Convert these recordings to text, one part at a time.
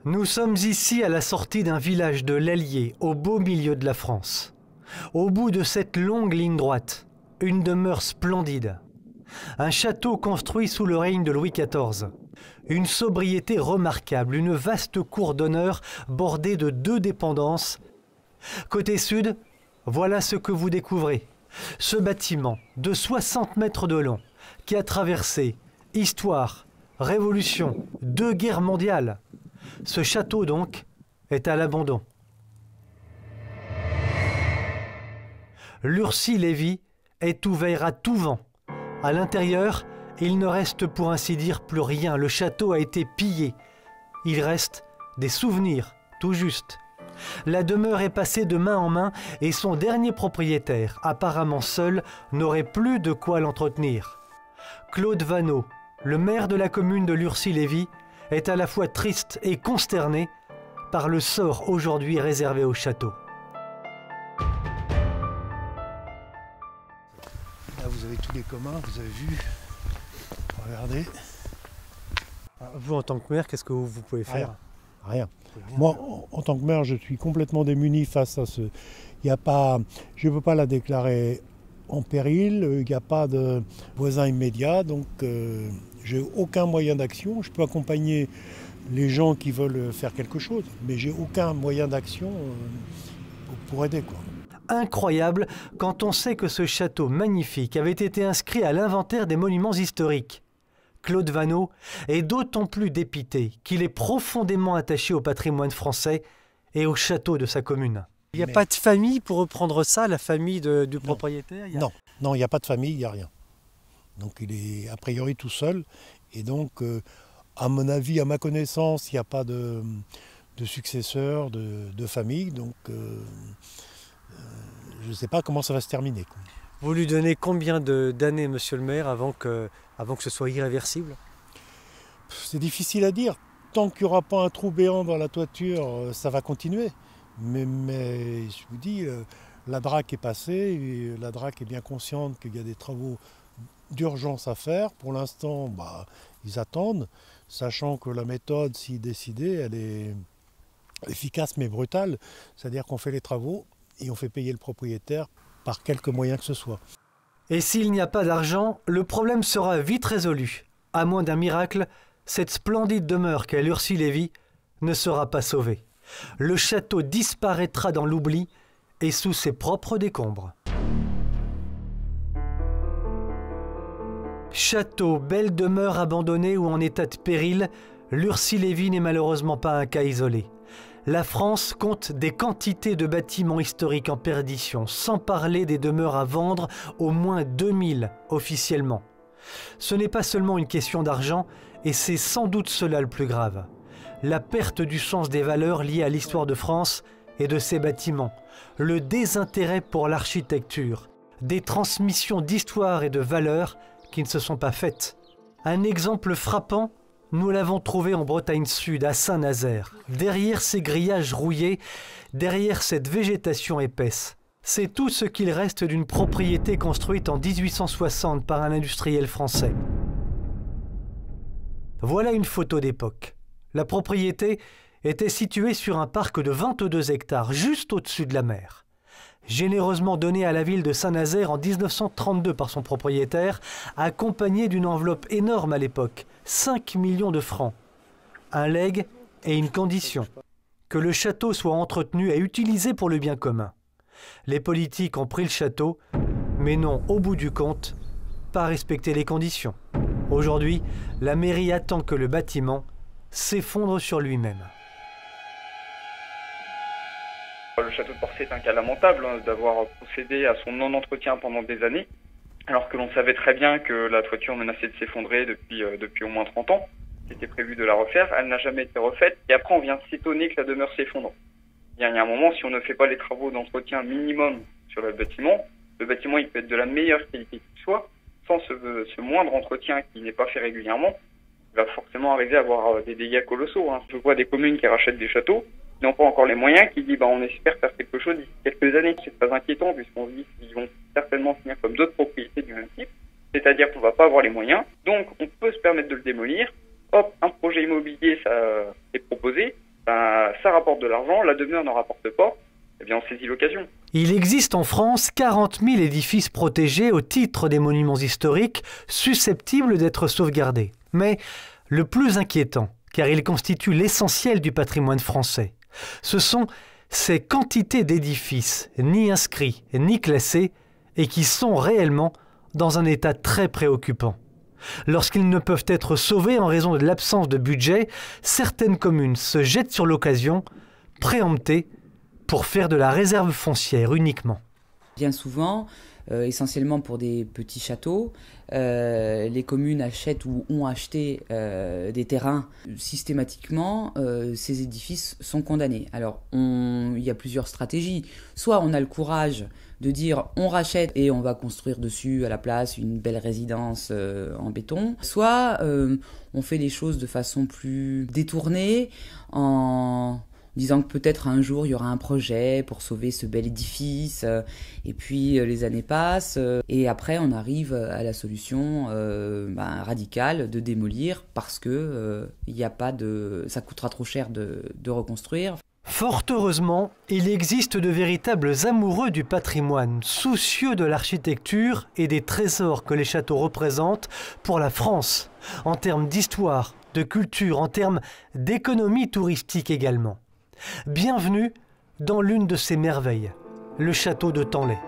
Nous sommes ici à la sortie d'un village de l'Allier, au beau milieu de la France. Au bout de cette longue ligne droite, une demeure splendide. Un château construit sous le règne de Louis XIV. Une sobriété remarquable, une vaste cour d'honneur bordée de 2 dépendances. Côté sud, voilà ce que vous découvrez. Ce bâtiment de 60 mètres de long qui a traversé histoire, révolution, 2 guerres mondiales. Ce château, donc, est à l'abandon. Lurcy-Lévy est ouvert à tout vent. À l'intérieur, il ne reste pour ainsi dire plus rien. Le château a été pillé. Il reste des souvenirs, tout juste. La demeure est passée de main en main et son dernier propriétaire, apparemment seul, n'aurait plus de quoi l'entretenir. Claude Vanneau, le maire de la commune de Lurcy-Lévy, est à la fois triste et consterné par le sort aujourd'hui réservé au château. Là vous avez tous les communs, vous avez vu. Regardez. Vous, en tant que maire, qu'est-ce que vous pouvez faire? Rien. Moi, en tant que maire, je suis complètement démuni face à ce... Je ne peux pas la déclarer en péril, il n'y a pas de voisin immédiat, donc j'ai aucun moyen d'action. Je peux accompagner les gens qui veulent faire quelque chose, mais j'ai aucun moyen d'action pour aider, quoi. Incroyable quand on sait que ce château magnifique avait été inscrit à l'inventaire des monuments historiques. Claude Vanneau est d'autant plus dépité qu'il est profondément attaché au patrimoine français et au château de sa commune. Il n'y a pas de famille pour reprendre ça, la famille du propriétaire? Non, il n'y a pas de famille, il n'y a rien. Donc il est a priori tout seul. Et donc, à mon avis, à ma connaissance, il n'y a pas de successeur, de famille. Donc je ne sais pas comment ça va se terminer, quoi. Vous lui donnez combien d'années, monsieur le maire, avant que ce soit irréversible? C'est difficile à dire. Tant qu'il n'y aura pas un trou béant dans la toiture, ça va continuer. Mais je vous dis, la DRAC est passée, et la DRAC est bien consciente qu'il y a des travaux d'urgence à faire. Pour l'instant, ils attendent, sachant que la méthode, si décidée, elle est efficace mais brutale. C'est-à-dire qu'on fait les travaux et on fait payer le propriétaire par quelque moyen que ce soit. Et s'il n'y a pas d'argent, le problème sera vite résolu. À moins d'un miracle, cette splendide demeure qu'est Lurcy-Lévy ne sera pas sauvée. Le château disparaîtra dans l'oubli et sous ses propres décombres. Château, belle demeure abandonnée ou en état de péril, Lurcy-Lévy n'est malheureusement pas un cas isolé. La France compte des quantités de bâtiments historiques en perdition, sans parler des demeures à vendre, au moins 2000 officiellement. Ce n'est pas seulement une question d'argent, et c'est sans doute cela le plus grave. La perte du sens des valeurs liées à l'histoire de France et de ses bâtiments, le désintérêt pour l'architecture, des transmissions d'histoire et de valeurs qui ne se sont pas faites. Un exemple frappant, nous l'avons trouvé en Bretagne Sud, à Saint-Nazaire. Derrière ces grillages rouillés, derrière cette végétation épaisse, c'est tout ce qu'il reste d'une propriété construite en 1860 par un industriel français. Voilà une photo d'époque. La propriété était située sur un parc de 22 hectares, juste au-dessus de la mer. Généreusement donné à la ville de Saint-Nazaire en 1932 par son propriétaire, accompagné d'une enveloppe énorme à l'époque, 5 millions de francs. Un legs et une condition, que le château soit entretenu et utilisé pour le bien commun. Les politiques ont pris le château, mais n'ont, au bout du compte, pas respecté les conditions. Aujourd'hui, la mairie attend que le bâtiment s'effondre sur lui-même. Le château de Porcé est un cas lamentable d'avoir procédé à son non-entretien pendant des années, alors que l'on savait très bien que la toiture menaçait de s'effondrer depuis au moins 30 ans. C'était prévu de la refaire, elle n'a jamais été refaite, et après on vient s'étonner que la demeure s'effondre. Il y a un moment, si on ne fait pas les travaux d'entretien minimum sur le bâtiment il peut être de la meilleure qualité qu'il soit, sans ce moindre entretien qui n'est pas fait régulièrement, il va forcément arriver à avoir des dégâts colossaux. Je vois des communes qui rachètent des châteaux, qui n'ont pas encore les moyens, qui disent on espère faire quelque chose d'ici quelques années. C'est très inquiétant puisqu'on se dit qu'ils vont certainement finir comme d'autres propriétés du même type, c'est-à-dire qu'on ne va pas avoir les moyens, donc on peut se permettre de le démolir. Hop, un projet immobilier, ça est proposé, ça rapporte de l'argent, la demeure n'en rapporte pas, eh bien on saisit l'occasion. Il existe en France 40 000 édifices protégés au titre des monuments historiques susceptibles d'être sauvegardés. Mais le plus inquiétant, car il constitue l'essentiel du patrimoine français, ce sont ces quantités d'édifices ni inscrits ni classés et qui sont réellement dans un état très préoccupant. Lorsqu'ils ne peuvent être sauvés en raison de l'absence de budget, certaines communes se jettent sur l'occasion, préemptées, pour faire de la réserve foncière uniquement. Bien souvent, essentiellement pour des petits châteaux, les communes achètent ou ont acheté des terrains. Systématiquement, ces édifices sont condamnés. Alors, il y a plusieurs stratégies. Soit on a le courage de dire on rachète et on va construire dessus à la place une belle résidence en béton. Soit on fait les choses de façon plus détournée en disant que peut-être un jour il y aura un projet pour sauver ce bel édifice, et puis les années passent, et après on arrive à la solution radicale de démolir parce que y a pas ça coûtera trop cher de reconstruire. Fort heureusement, il existe de véritables amoureux du patrimoine, soucieux de l'architecture et des trésors que les châteaux représentent pour la France, en termes d'histoire, de culture, en termes d'économie touristique également. Bienvenue dans l'une de ces merveilles, le château de Tanlay.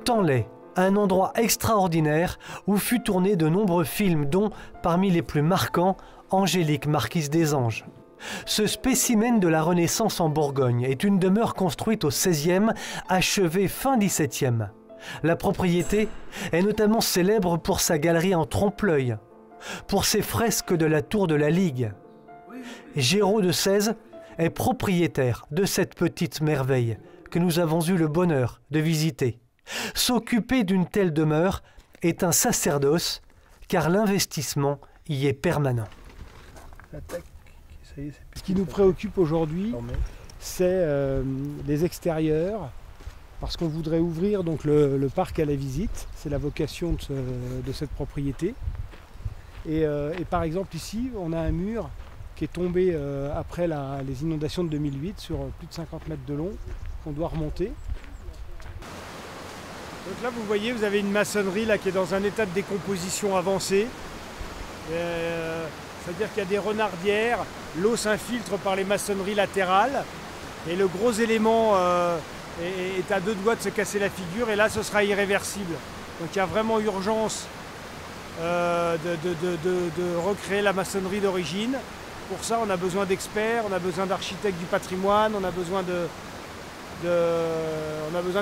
Tanlay, un endroit extraordinaire où fut tourné de nombreux films dont, parmi les plus marquants, Angélique, marquise des Anges. Ce spécimen de la Renaissance en Bourgogne est une demeure construite au XVIe, achevée fin XVIIe. La propriété est notamment célèbre pour sa galerie en trompe-l'œil, pour ses fresques de la tour de la Ligue. Géraud de Sèze est propriétaire de cette petite merveille que nous avons eu le bonheur de visiter. S'occuper d'une telle demeure est un sacerdoce, car l'investissement y est permanent. Ce qui nous préoccupe aujourd'hui, c'est les extérieurs, parce qu'on voudrait ouvrir donc, le parc à la visite. C'est la vocation de cette propriété. Et par exemple ici, on a un mur qui est tombé après les inondations de 2008 sur plus de 50 mètres de long, qu'on doit remonter. Donc là, vous voyez, vous avez une maçonnerie là, qui est dans un état de décomposition avancé. C'est-à-dire qu'il y a des renardières, l'eau s'infiltre par les maçonneries latérales et le gros élément est à deux doigts de se casser la figure et là ce sera irréversible. Donc il y a vraiment urgence de recréer la maçonnerie d'origine. Pour ça on a besoin d'experts, on a besoin d'architectes du patrimoine, on a besoin de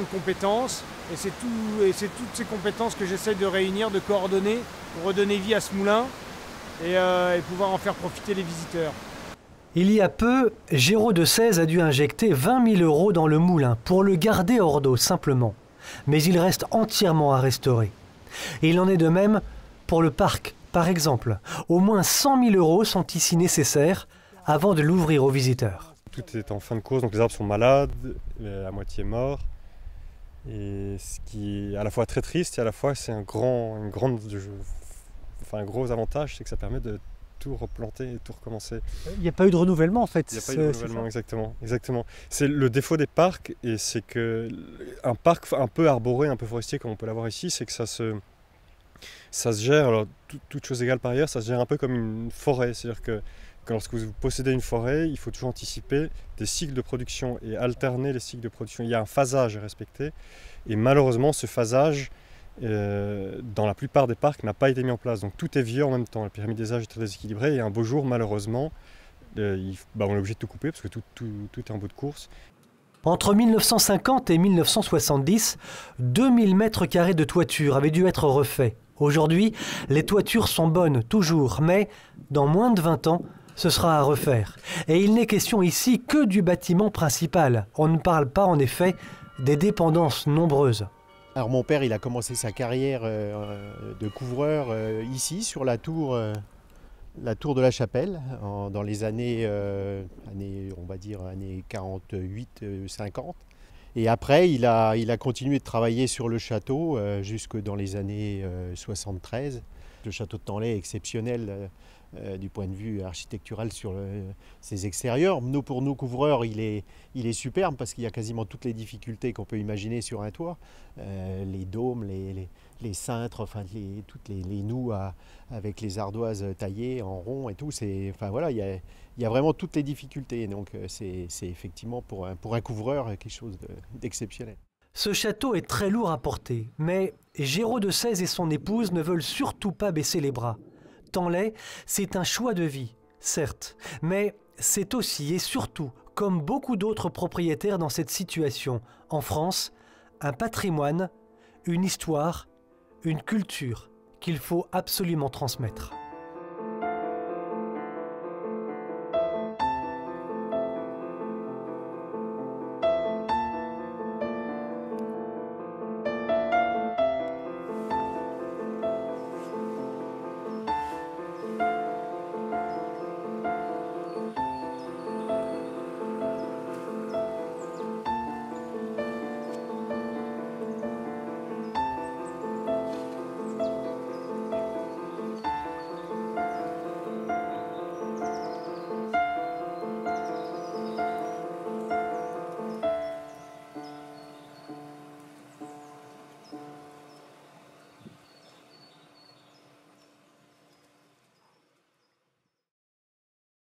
compétences et c'est toutes ces compétences que j'essaie de réunir, de coordonner pour redonner vie à ce moulin. Et pouvoir en faire profiter les visiteurs. Il y a peu, Géraud de Sèze a dû injecter 20 000 € dans le moulin pour le garder hors d'eau simplement. Mais il reste entièrement à restaurer. Et il en est de même pour le parc, par exemple. Au moins 100 000 € sont ici nécessaires avant de l'ouvrir aux visiteurs. Tout est en fin de course, donc les arbres sont malades, à moitié morts. Et ce qui est à la fois très triste et à la fois c'est un gros avantage, c'est que ça permet de tout replanter et tout recommencer. Il n'y a pas eu de renouvellement en fait. Il n'y a pas eu de renouvellement, exactement. C'est le défaut des parcs, et c'est qu'un parc un peu arboré, un peu forestier comme on peut l'avoir ici, c'est que ça se gère, alors toute chose égale par ailleurs, ça se gère un peu comme une forêt. C'est-à-dire que lorsque vous possédez une forêt, il faut toujours anticiper des cycles de production et alterner les cycles de production. Il y a un phasage à respecter, et malheureusement ce phasage, dans la plupart des parcs, n'a pas été mis en place. Donc tout est vieux en même temps. La pyramide des âges est très déséquilibrée et un beau jour, malheureusement, on est obligé de tout couper parce que tout est en bout de course. Entre 1950 et 1970, 2000 mètres carrés de toiture avaient dû être refaits. Aujourd'hui, les toitures sont bonnes, toujours, mais dans moins de 20 ans, ce sera à refaire. Et il n'est question ici que du bâtiment principal. On ne parle pas, en effet, des dépendances nombreuses. Alors mon père, il a commencé sa carrière de couvreur ici, sur la tour de la Chapelle, dans les années 48-50. Et après, il a continué de travailler sur le château jusque dans les années 73. Le château de Tanlay est exceptionnel du point de vue architectural sur ses extérieurs. Pour nous couvreurs, il est superbe parce qu'il y a quasiment toutes les difficultés qu'on peut imaginer sur un toit. Les dômes, les cintres, enfin, toutes les noues avec les ardoises taillées en rond et tout. Enfin, voilà, il y a vraiment toutes les difficultés. Donc c'est effectivement pour un couvreur quelque chose d'exceptionnel. Ce château est très lourd à porter, mais Géraud de Sèze et son épouse ne veulent surtout pas baisser les bras. Tanlay, c'est un choix de vie, certes, mais c'est aussi et surtout, comme beaucoup d'autres propriétaires dans cette situation, en France, un patrimoine, une histoire, une culture qu'il faut absolument transmettre.